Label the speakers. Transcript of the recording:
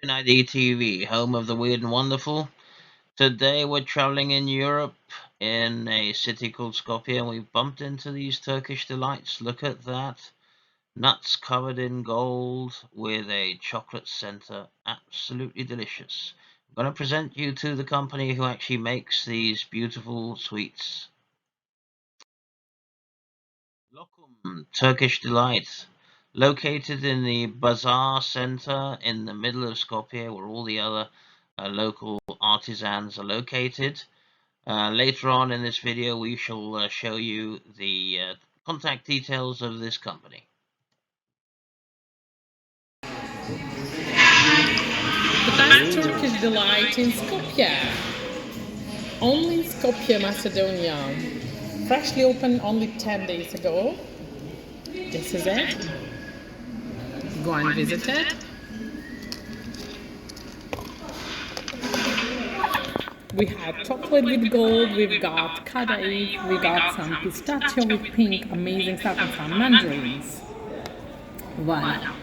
Speaker 1: CIN ID TV, home of the weird and wonderful. Today we're traveling in Europe in a city called Skopje, and we've bumped into these Turkish delights. Look at that. Nuts covered in gold with a chocolate center. Absolutely delicious. I'm going to present you to the company who actually makes these beautiful sweets. Lokum Turkish Delight, located in the bazaar center in the middle of Skopje, where all the other local artisans are located. Later on in this video, we shall show you the contact details of this company.
Speaker 2: The best Turkish delight in Skopje. Only in Skopje, Macedonia. Freshly opened only 10 days ago. This is it. Go and visit it. We have chocolate with gold, we've got kadayif, we got some pistachio with pink, amazing stuff, and some mandarins. Voilà.